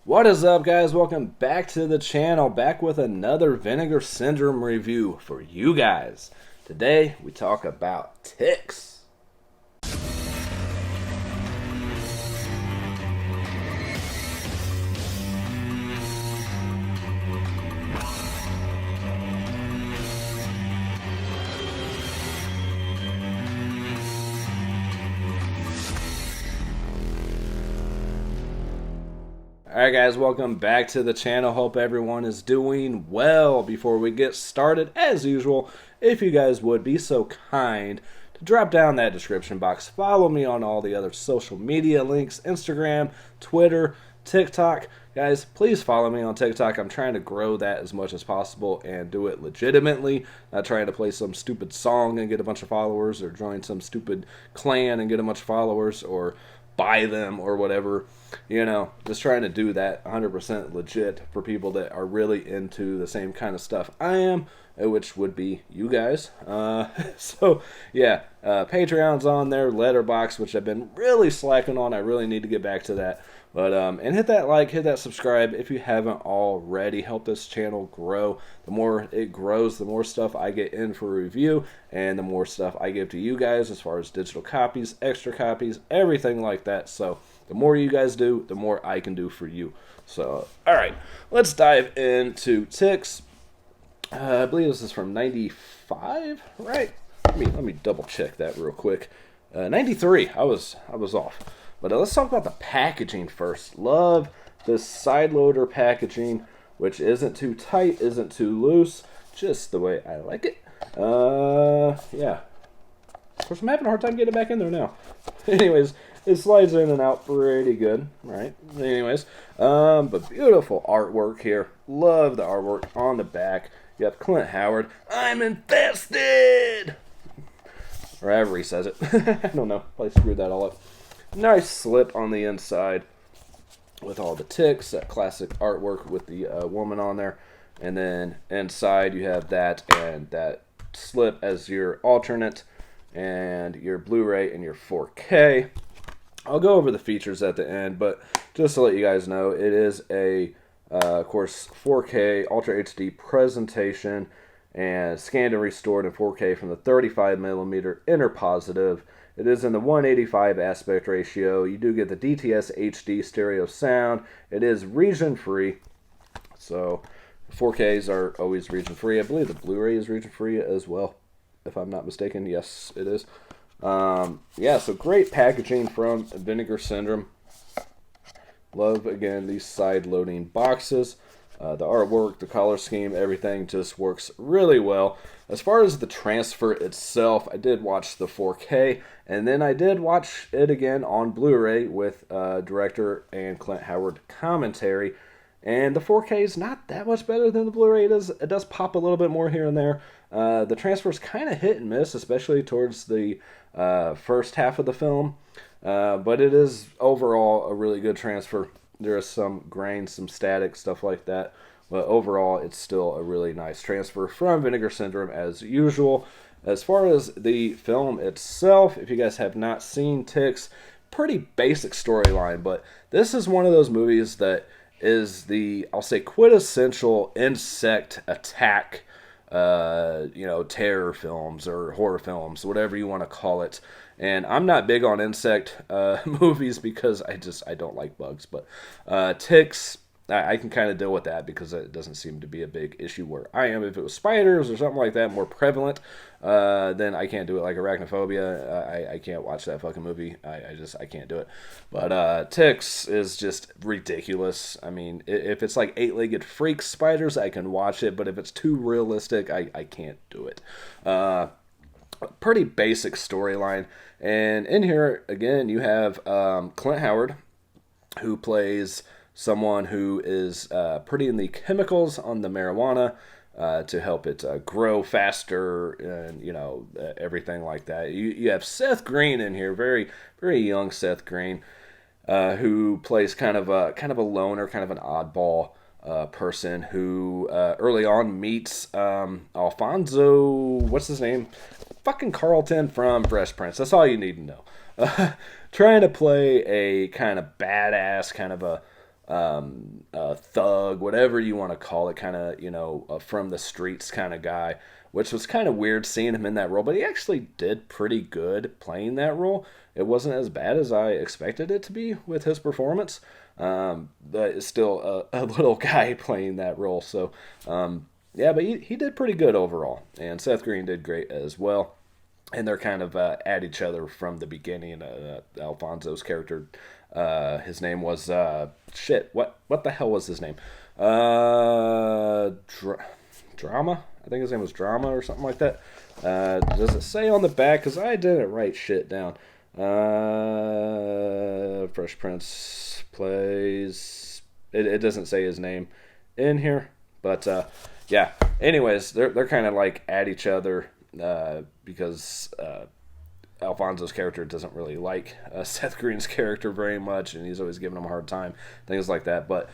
What is up, guys? Welcome back to the channel, back with another Vinegar Syndrome review for you guys. Today, we talk about ticks. Alright guys, welcome back to the channel. Hope everyone is doing well. Before we get started, as usual, if you guys would be so kind to drop down that description box. Follow me on all the other social media links, Instagram, Twitter, TikTok. Guys, please follow me on TikTok. I'm trying to grow that as much as possible and do it legitimately. Not trying to play some stupid song and get a bunch of followers, or join some stupid clan and get a bunch of followers, or buy them or whatever. Just trying to do that 100% legit for people that are really into the same kind of stuff I am, which would be you guys. Patreon's on there, Letterboxd, which I've been really slacking on. I really need to get back to that. But and hit that like, hit that subscribe if you haven't already. Help this channel grow. The more it grows, the more stuff I get in for review, and the more stuff I give to you guys as far as digital copies, extra copies, everything like that. So the more you guys do, the more I can do for you. So, all right, let's dive into ticks. I believe this is from '95, right? Let me double check that real quick. '93. I was off. But let's talk about the packaging first. Love this side loader packaging, which isn't too tight, isn't too loose, just the way I like it. Yeah. Of course, I'm having a hard time getting it back in there now. Anyways, it slides in and out pretty good, right? Anyways, but beautiful artwork here. Love the artwork on the back. You have Clint Howard. I'm infested! Or however he says it. I don't know. Probably screwed that all up. Nice slip on the inside with all the ticks, that classic artwork with the woman on there. And then inside you have that and that slip as your alternate, and your Blu-ray and your 4K. I'll go over the features at the end, but just to let you guys know, it is a, of course, 4K Ultra HD presentation, and scanned and restored in 4K from the 35mm inner positive. It is in the 185 aspect ratio. You do get the DTS HD stereo sound. It is region free. So 4Ks are always region free. I believe the Blu-ray is region free as well, if I'm not mistaken. Yes, it is. So great packaging from Vinegar Syndrome. Love, again, these side loading boxes. The artwork, the color scheme, everything just works really well. As far as the transfer itself, I did watch the 4K, and then I did watch it again on Blu-ray with director and Clint Howard commentary. And the 4K is not that much better than the Blu-ray. It does pop a little bit more here and there. The transfer is kind of hit and miss, especially towards the first half of the film. But it is overall a really good transfer. There is some grain, some static, stuff like that. But overall, it's still a really nice transfer from Vinegar Syndrome as usual. As far as the film itself, if you guys have not seen Ticks, pretty basic storyline. But this is one of those movies that is the, I'll say, quintessential insect attack, terror films or horror films, whatever you want to call it. And I'm not big on insect movies because I don't like bugs. But ticks, I can kind of deal with that because it doesn't seem to be a big issue where I am. If it was spiders or something like that, more prevalent, then I can't do it. Like arachnophobia, I can't watch that fucking movie. I can't do it. But ticks is just ridiculous. I mean, if it's like 8-legged freak spiders, I can watch it. But if it's too realistic, I can't do it. Pretty basic storyline. And in here, again, you have Clint Howard, who plays someone who is putting the chemicals on the marijuana to help it grow faster, and everything like that. You have Seth Green in here, very very young Seth Green, who plays kind of a loner, kind of an oddball person who early on meets Alfonso. What's his name? Fucking Carlton from Fresh Prince. That's all you need to know. Trying to play a kind of badass, kind of a thug, whatever you want to call it, kind of, from the streets kind of guy, which was kind of weird seeing him in that role, but he actually did pretty good playing that role. It wasn't as bad as I expected it to be with his performance. But it's still a little guy playing that role. So, yeah, but he did pretty good overall. And Seth Green did great as well. And they're kind of at each other from the beginning. Alfonso's character, his name was shit. What the hell was his name? Drama. I think his name was Drama or something like that. Does it say on the back? Because I didn't write shit down. Fresh Prince plays. It doesn't say his name in here, but yeah. Anyways, they're kind of like at each other because Alfonso's character doesn't really like Seth Green's character very much, and he's always giving him a hard time, things like that. But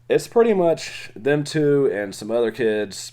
it's pretty much them two and some other kids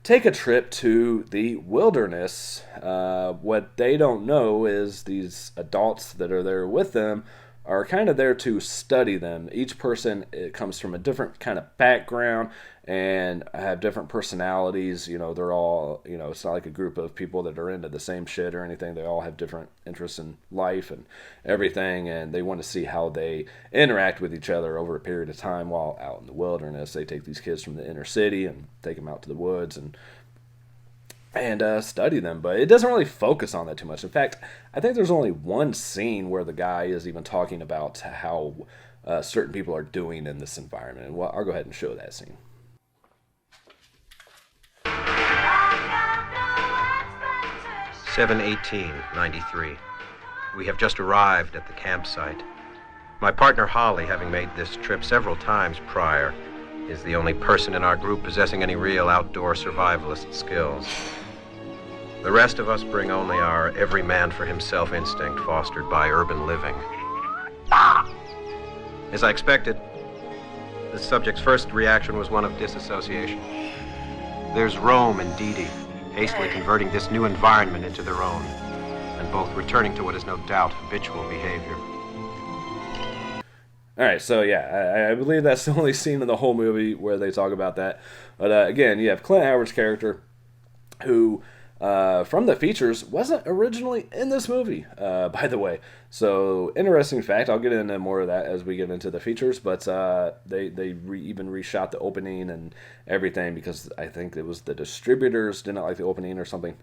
take a trip to the wilderness. What they don't know is these adults that are there with them are kind of there to study them. Each person, it comes from a different kind of background and have different personalities. They're all, it's not like a group of people that are into the same shit or anything. They all have different interests in life and everything, and they want to see how they interact with each other over a period of time while out in the wilderness. They take these kids from the inner city and take them out to the woods and study them, but it doesn't really focus on that too much. In fact, I think there's only one scene where the guy is even talking about how certain people are doing in this environment, and I'll go ahead and show that scene. 7/18/93. We have just arrived at the campsite. My partner Holly, having made this trip several times prior, is the only person in our group possessing any real outdoor survivalist skills. The rest of us bring only our every man for himself instinct fostered by urban living. As I expected, the subject's first reaction was one of disassociation. There's Rome and Dee Dee, hastily converting this new environment into their own, and both returning to what is no doubt habitual behavior. All right, so yeah, I believe that's the only scene in the whole movie where they talk about that. But again, you have Clint Howard's character, who from the features wasn't originally in this movie, by the way. So interesting fact. I'll get into more of that as we get into the features. But they even reshot the opening and everything because I think it was the distributors didn't like the opening or something.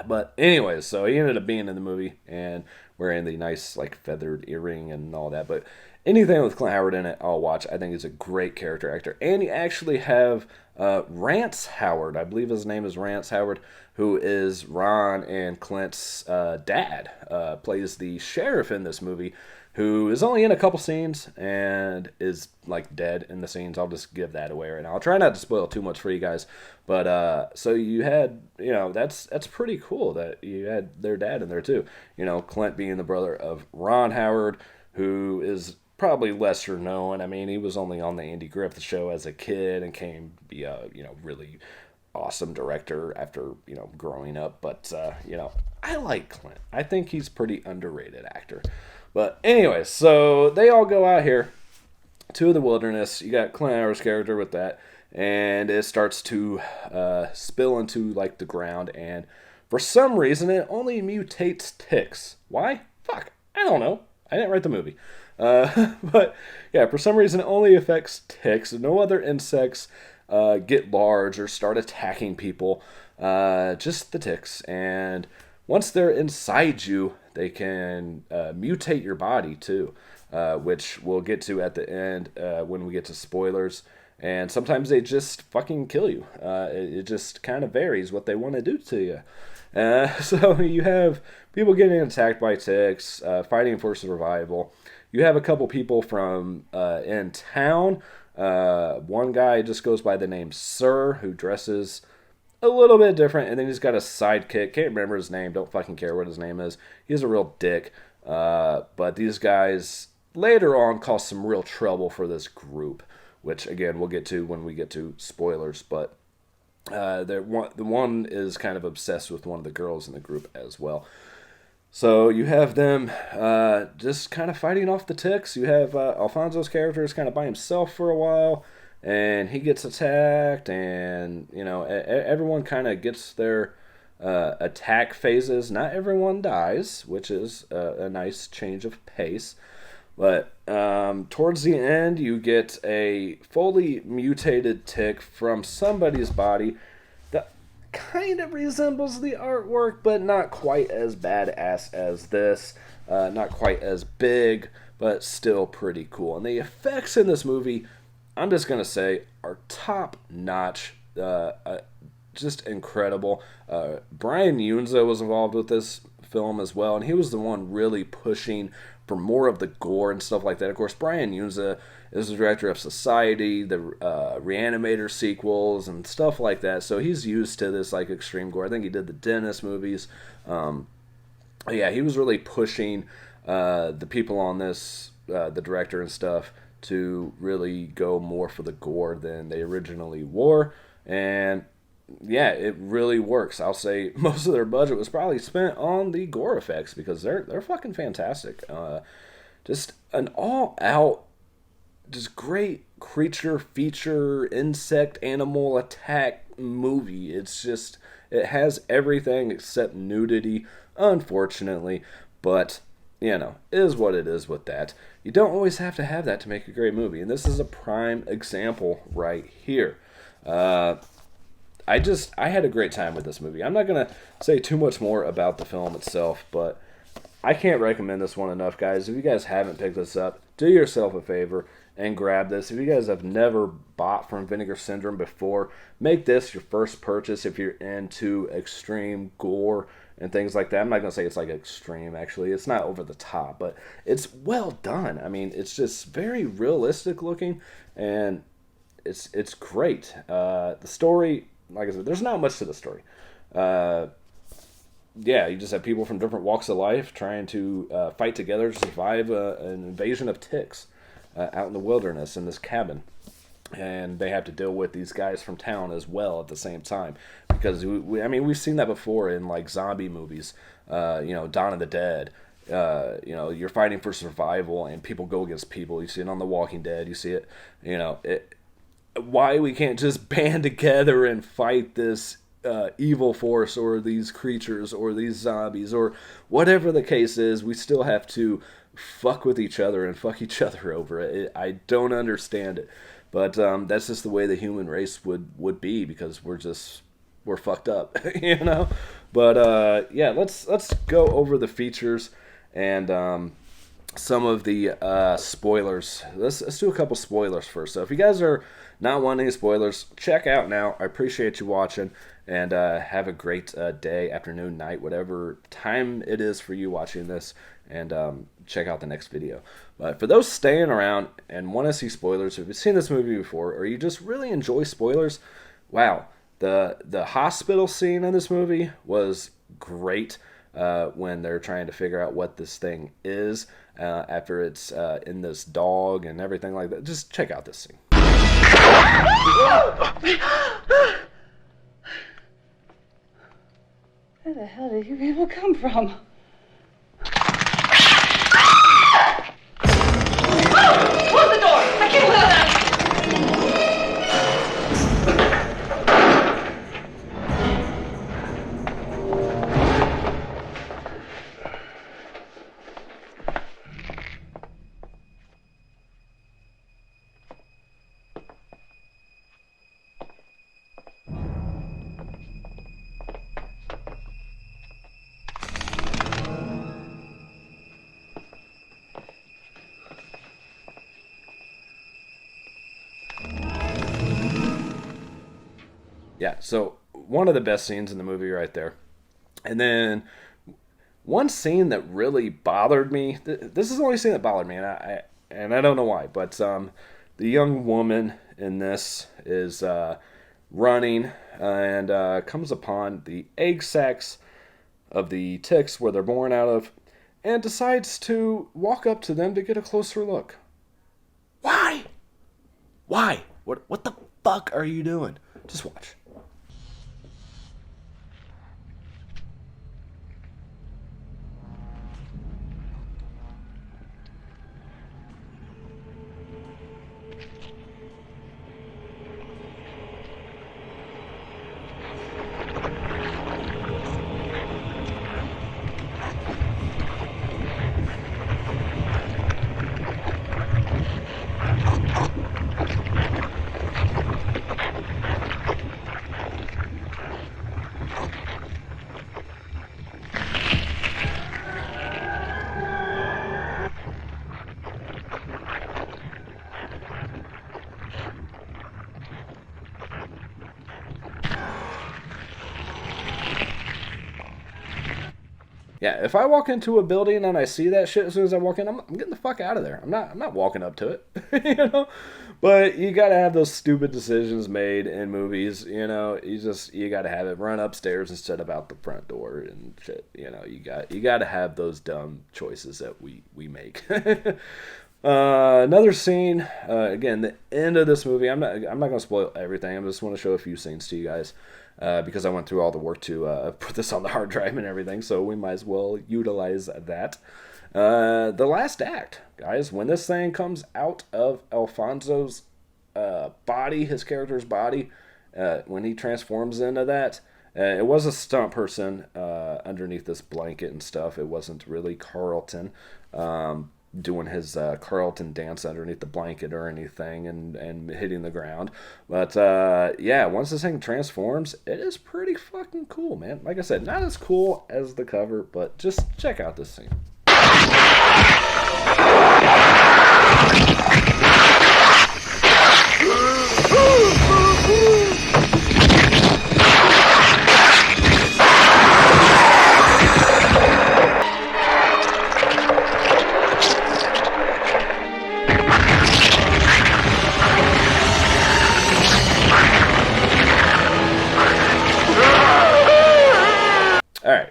But anyways, so he ended up being in the movie and wearing the nice like feathered earring and all that. But anything with Clint Howard in it, I'll watch. I think he's a great character actor. And you actually have Rance Howard, I believe his name is Rance Howard, who is Ron and Clint's dad, plays the sheriff in this movie, who is only in a couple scenes and is like dead in the scenes. I'll just give that away right now. I'll try not to spoil too much for you guys. But so you had, that's pretty cool that you had their dad in there too. Clint being the brother of Ron Howard, who is probably lesser known. I mean, he was only on the Andy Griffith Show as a kid and came to be a, really awesome director after, growing up. But, I like Clint. I think he's pretty underrated actor. But anyways, so they all go out here to the wilderness. You got Clint Howard's character with that. And it starts to spill into, like, the ground. And for some reason, it only mutates ticks. Why? Fuck. I don't know. I didn't write the movie. But, yeah, for some reason, it only affects ticks. No other insects get large or start attacking people. Just the ticks. And once they're inside you, they can mutate your body, too. Which we'll get to at the end when we get to spoilers. And sometimes they just fucking kill you. It just kind of varies what they want to do to you. So you have people getting attacked by ticks, fighting for survival. You have a couple people from in town. One guy just goes by the name Sir, who dresses a little bit different. And then he's got a sidekick. Can't remember his name. Don't fucking care what his name is. He's a real dick. But these guys later on cause some real trouble for this group, which, again, we'll get to when we get to spoilers. But the one is kind of obsessed with one of the girls in the group as well. So you have them just kind of fighting off the ticks. You have Alfonso's character is kind of by himself for a while, and he gets attacked, and everyone kind of gets their attack phases. Not everyone dies, which is a nice change of pace. But towards the end, you get a fully mutated tick from somebody's body that kind of resembles the artwork, but not quite as badass as this. Not quite as big, but still pretty cool. And the effects in this movie, I'm just going to say, are top notch. Just incredible. Brian Yunza was involved with this film as well, and he was the one really pushing for more of the gore and stuff like that. Of course, Brian Yunza is the director of Society, the Reanimator sequels, and stuff like that. So he's used to this like extreme gore. I think he did the Dennis movies. Yeah, he was really pushing the people on this, the director and stuff, to really go more for the gore than they originally were. And yeah, it really works. I'll say most of their budget was probably spent on the gore effects because they're fucking fantastic. Just an all-out, just great creature feature, insect, animal attack movie. It's just, it has everything except nudity, unfortunately. But, it is what it is with that. You don't always have to have that to make a great movie. And this is a prime example right here. I had a great time with this movie. I'm not going to say too much more about the film itself, but I can't recommend this one enough, guys. If you guys haven't picked this up, do yourself a favor and grab this. If you guys have never bought from Vinegar Syndrome before, make this your first purchase if you're into extreme gore and things like that. I'm not going to say it's like extreme, actually. It's not over the top, but it's well done. I mean, it's just very realistic looking, and it's great. The story, like I said, there's not much to the story. Yeah, you just have people from different walks of life trying to fight together to survive an invasion of ticks out in the wilderness in this cabin. And they have to deal with these guys from town as well at the same time. Because, we've seen that before in, like, zombie movies. Dawn of the Dead. You're fighting for survival and people go against people. You see it on The Walking Dead. You see it, why we can't just band together and fight this evil force or these creatures or these zombies or whatever the case is. We still have to fuck with each other and fuck each other over it. I don't understand it, but that's just the way the human race would be, because we're fucked up. But yeah, let's go over the features and some of the spoilers. Let's do a couple spoilers first. So if you guys are not wanting any spoilers, check out now. I appreciate you watching, and have a great day, afternoon, night, whatever time it is for you watching this, and check out the next video. But for those staying around and want to see spoilers, if you've seen this movie before or you just really enjoy spoilers, wow, the hospital scene in this movie was great. When they're trying to figure out what this thing is after it's in this dog and everything like that. Just check out this scene. Where the hell did you people come from? Close the door! I can't believe that! Yeah, so one of the best scenes in the movie right there. And then one scene that really bothered me. This is the only scene that bothered me, and I don't know why. But the young woman in this is running and comes upon the egg sacs of the ticks where they're born out of, and decides to walk up to them to get a closer look. Why? Why? What the fuck are you doing? Just watch. Yeah, if I walk into a building and I see that shit as soon as I walk in, I'm getting the fuck out of there. I'm not walking up to it, you know. But you gotta have those stupid decisions made in movies, you know. You gotta have it run upstairs instead of out the front door and shit. You know, you gotta have those dumb choices that we make. Another scene, again, the end of this movie. I'm not gonna spoil everything. I just want to show a few scenes to you guys. Because I went through all the work to put this on the hard drive and everything, so we might as well utilize that. The last act, guys, when this thing comes out of Alfonso's body, his character's body, when he transforms into that, it was a stunt person underneath this blanket and stuff. It wasn't really Carlton doing his Carlton dance underneath the blanket or anything and hitting the ground. But yeah, once this thing transforms, it is pretty fucking cool, man. Like I said, not as cool as the cover, but just check out this scene.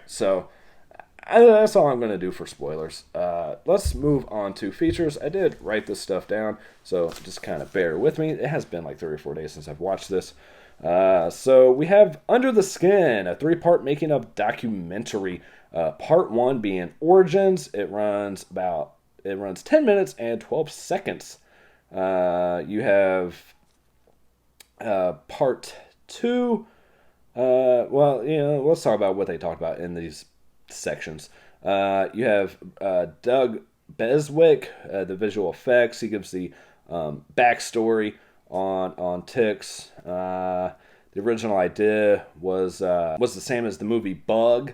So that's all I'm going to do for spoilers. Let's move on to features. I did write this stuff down, so just kind of bear with me. It has been like 3 or 4 days since I've watched this. So we have Under the Skin, a 3-part making of documentary. Part 1 being Origins. It runs 10 minutes and 12 seconds. You have Part 2. Well, you know, let's talk about what they talked about in these sections. You have Doug Beswick, the visual effects. He gives the backstory on ticks. The original idea was the same as the movie Bug,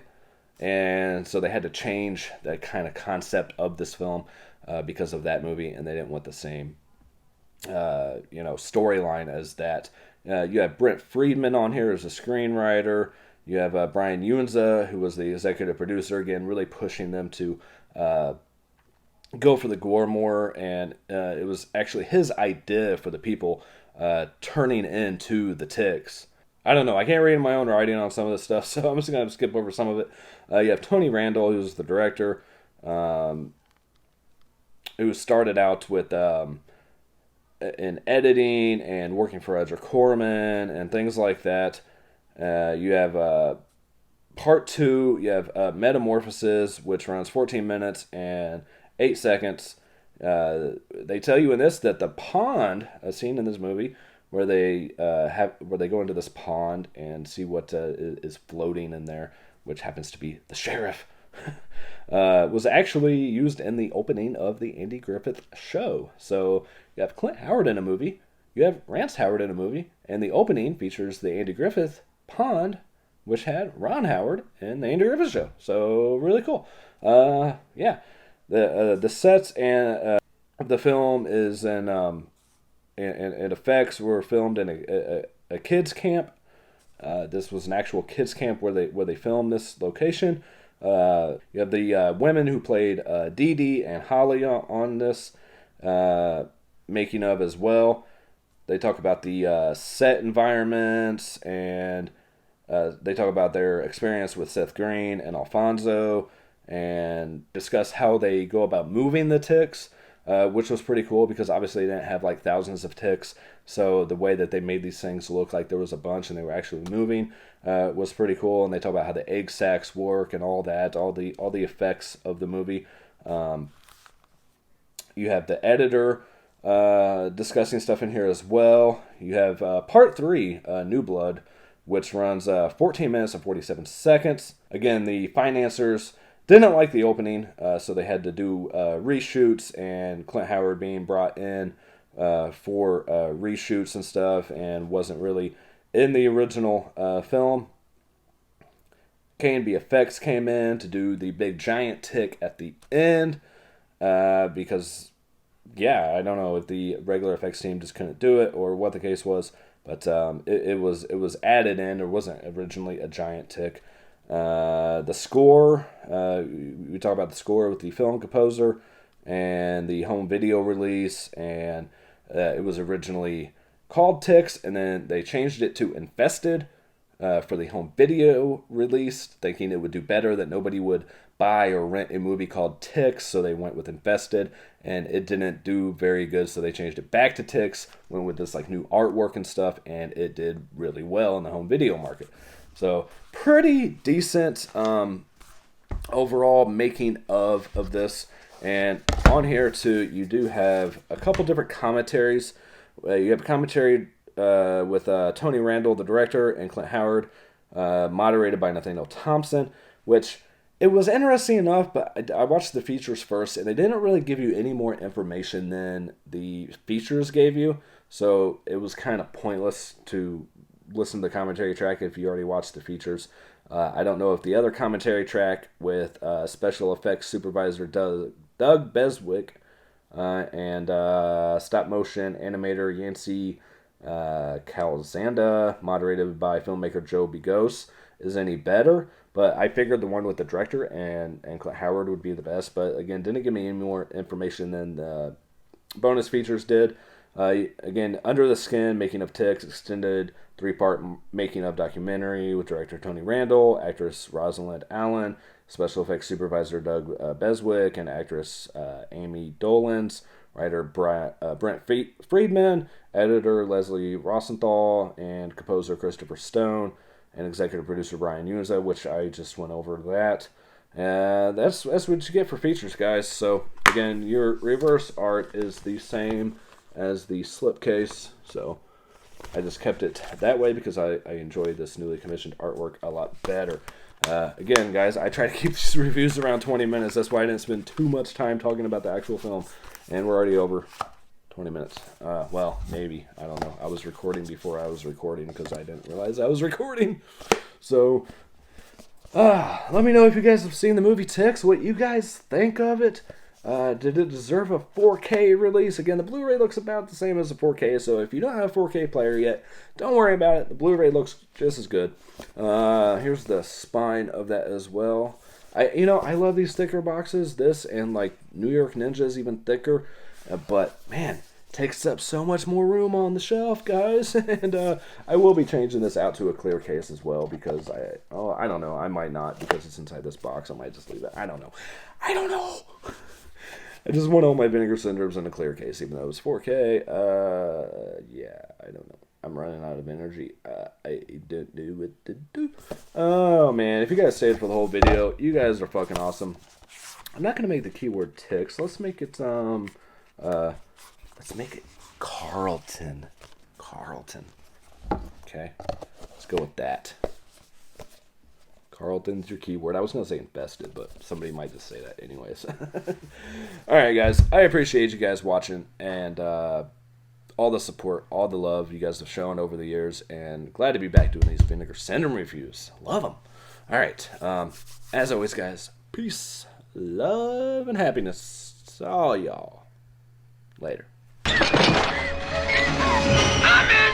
and so they had to change that kind of concept of this film because of that movie, and they didn't want the same storyline as that. You have Brent Friedman on here as a screenwriter. You have Brian Yunza, who was the executive producer, again, really pushing them to go for the gore more. And it was actually his idea for the people turning into the ticks. I don't know. I can't read my own writing on some of this stuff, so I'm just going to skip over some of it. You have Tony Randall, who's the director, who started out with in editing and working for Edgar Corman and things like that. You have Part 2, you have Metamorphosis, which runs 14 minutes and 8 seconds. They tell you in this that the pond, a scene in this movie where they go into this pond and see what is floating in there, which happens to be the sheriff, was actually used in the opening of the Andy Griffith Show. So you have Clint Howard in a movie, you have Rance Howard in a movie, and the opening features the Andy Griffith pond, which had Ron Howard in the Andy Griffith Show. So really cool. Yeah, the sets and the film is in and effects were filmed in a kids camp. This was an actual kids camp where they filmed this location. You have the women who played Dee Dee and Holly on this making of as well. They talk about the set environments, and they talk about their experience with Seth Green and Alfonso, and discuss how they go about moving the ticks, which was pretty cool because obviously they didn't have like thousands of ticks. So the way that they made these things look like there was a bunch and they were actually moving was pretty cool. And they talk about how the egg sacs work and all that, all the effects of the movie. You have the editor discussing stuff in here as well. You have Part 3, New Blood, which runs 14 minutes and 47 seconds. Again, the financiers didn't like the opening, so they had to do reshoots, and Clint Howard being brought in for reshoots and stuff, and wasn't really in the original film. K&B Effects came in to do the big giant tick at the end, because, yeah, I don't know if the regular effects team just couldn't do it or what the case was, but it was added in. There wasn't originally a giant tick. The score, we talk about the score with the film composer and the home video release, and it was originally called Ticks, and then they changed it to Infested for the home video release, thinking it would do better, that nobody would buy or rent a movie called Ticks, so they went with Infested, and it didn't do very good, so they changed it back to Ticks, went with this like new artwork and stuff, and it did really well in the home video market. So pretty decent overall making of this. And on here too, you do have a couple different commentaries. You have a commentary with Tony Randall, the director, and Clint Howard, moderated by Nathaniel Thompson, which it was interesting enough, but I watched the features first, and they didn't really give you any more information than the features gave you. So it was kind of pointless to listen to the commentary track if you already watched the features. I don't know if the other commentary track with special effects supervisor Doug Beswick and stop motion animator Yancey Calzanda, moderated by filmmaker Joe Bigos, is any better. But I figured the one with the director and Clint Howard would be the best. But again, didn't give me any more information than the bonus features did. Again, Under the Skin, Making of Ticks, extended 3-part making of documentary with director Tony Randall, actress Rosalind Allen, special effects supervisor Doug Beswick, and actress Amy Dolans, writer Brent Friedman, editor Leslie Rosenthal, and composer Christopher Stone, and executive producer Brian Yunza, which I just went over that. That's what you get for features, guys. So again, your reverse art is the same as the slipcase, so I just kept it that way because I enjoy this newly commissioned artwork a lot better. Again, guys, I try to keep these reviews around 20 minutes. That's why I didn't spend too much time talking about the actual film, and we're already over 20 minutes. Well, maybe. I don't know. I was recording before I was recording because I didn't realize I was recording. So, let me know if you guys have seen the movie Ticks, what you guys think of it. Did it deserve a 4K release? Again, the Blu-ray looks about the same as the 4K, so if you don't have a 4K player yet, don't worry about it. The Blu-ray looks just as good. Here's the spine of that as well. I love these thicker boxes. This and like New York Ninja is even thicker, but man, takes up so much more room on the shelf, guys. And I will be changing this out to a clear case as well because I don't know. I might not because it's inside this box. I might just leave it. I don't know. I just want all my Vinegar Syndromes in a clear case, even though it was 4K. Yeah, I don't know. I'm running out of energy. I don't know what to do. Oh, man. If you guys stayed for the whole video, you guys are fucking awesome. I'm not going to make the keyword Ticks. Let's make it, Carlton. Carlton. Okay. Let's go with that. Carlton's your keyword. I was going to say infested, but somebody might just say that anyways. Alright, guys. I appreciate you guys watching and all the support, all the love you guys have shown over the years, and glad to be back doing these Vinegar Syndrome reviews. Love them. Alright. As always, guys, peace, love, and happiness. All y'all. Later. I'm in!